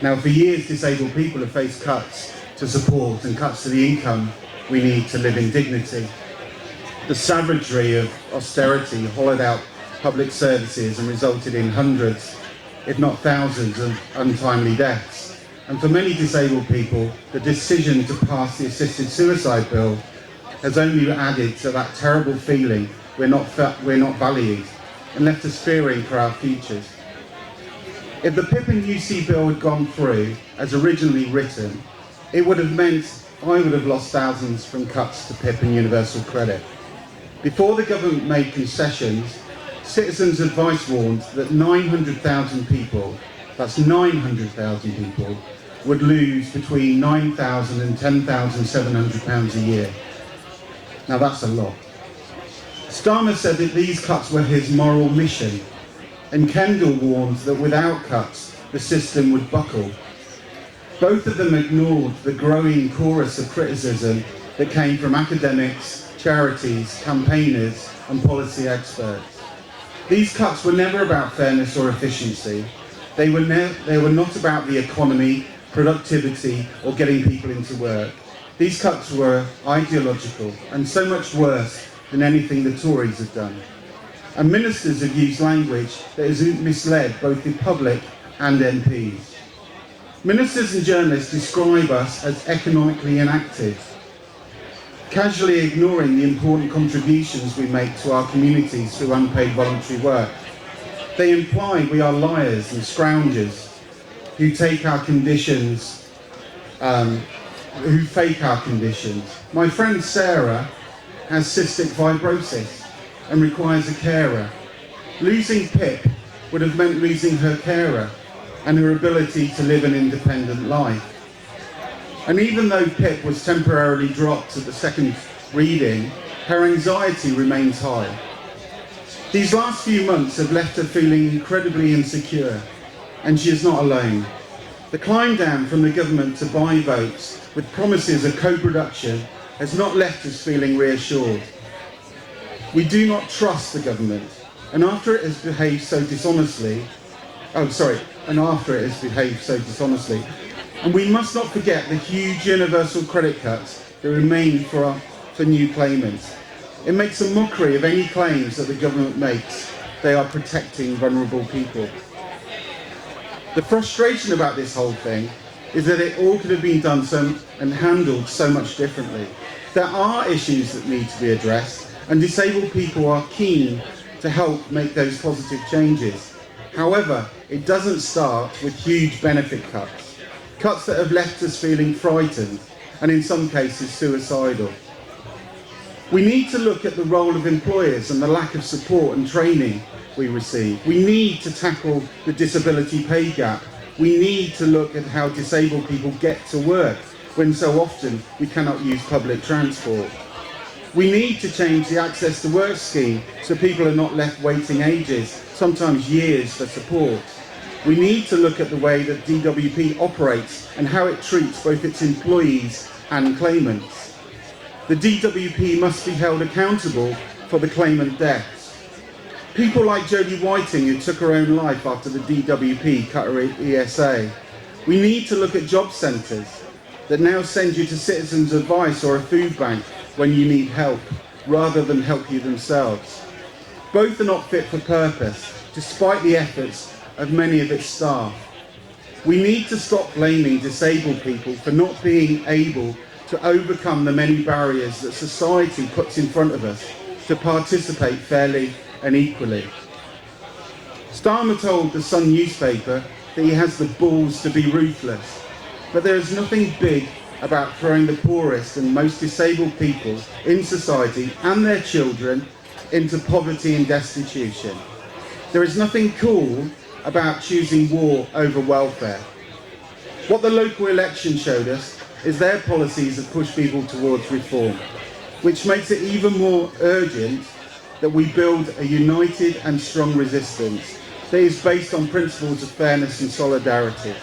Now, for years, disabled people have faced cuts to support and cuts to the income we need to live in dignity. The savagery of austerity hollowed out public services and resulted in hundreds, if not thousands, of untimely deaths. And for many disabled people, the decision to pass the assisted suicide bill has only added to that terrible feeling we're not valued and left us fearing for our futures. If the PIP and UC bill had gone through as originally written, it would have meant I would have lost thousands from cuts to PIP and universal credit. Before the government made concessions, Citizens Advice warned that 900,000 people, that's 900,000 people, would lose between £9,000 and £10,700 a year. Now that's a lot. Starmer said that these cuts were his moral mission, and Kendall warned that without cuts, the system would buckle. Both of them ignored the growing chorus of criticism that came from academics, charities, campaigners, and policy experts. These cuts were never about fairness or efficiency. They were not about the economy, productivity, or getting people into work. These cuts were ideological and so much worse than anything the Tories have done. And ministers have used language that has misled both the public and MPs. Ministers and journalists describe us as economically inactive, casually ignoring the important contributions we make to our communities through unpaid voluntary work. They imply we are liars and scroungers who take our conditions, who fake our conditions. My friend Sarah has cystic fibrosis and requires a carer. Losing PIP would have meant losing her carer and her ability to live an independent life. And even though PIP was temporarily dropped at the second reading, her anxiety remains high. These last few months have left her feeling incredibly insecure, and she is not alone. The climb down from the government to buy votes with promises of co-production has not left us feeling reassured. We do not trust the government, and after it has behaved so dishonestly, and we must not forget the huge universal credit cuts that remain for new claimants. It makes a mockery of any claims that the government makes they are protecting vulnerable people. The frustration about this whole thing is that it all could have been done and handled so much differently. There are issues that need to be addressed, and disabled people are keen to help make those positive changes. However, it doesn't start with huge benefit cuts, cuts that have left us feeling frightened and in some cases suicidal. We need to look at the role of employers and the lack of support and training we receive. We need to tackle the disability pay gap. We need to look at how disabled people get to work when so often we cannot use public transport. We need to change the Access to Work scheme so people are not left waiting ages, sometimes years, for support. We need to look at the way that DWP operates and how it treats both its employees and claimants. The DWP must be held accountable for the claimant deaths. People like Jodie Whiting, who took her own life after the DWP cut her ESA. We need to look at job centres that now send you to Citizens Advice or a food bank when you need help, rather than help you themselves. Both are not fit for purpose, despite the efforts of many of its staff. We need to stop blaming disabled people for not being able to overcome the many barriers that society puts in front of us to participate fairly and equally. Starmer told the Sun newspaper that he has the balls to be ruthless, but there is nothing big about throwing the poorest and most disabled people in society and their children into poverty and destitution. There is nothing cool about choosing war over welfare. What the local election showed us is their policies have pushed people towards reform, which makes it even more urgent that we build a united and strong resistance that is based on principles of fairness and solidarity.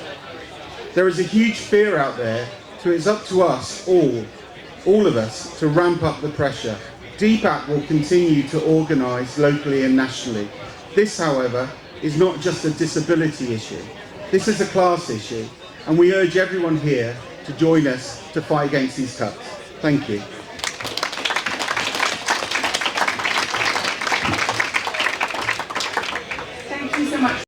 There is a huge fear out there, so it's up to us all of us, to ramp up the pressure. DPAC will continue to organise locally and nationally. This, however, is not just a disability issue. This is a class issue, and we urge everyone here to join us to fight against these cuts. Thank you.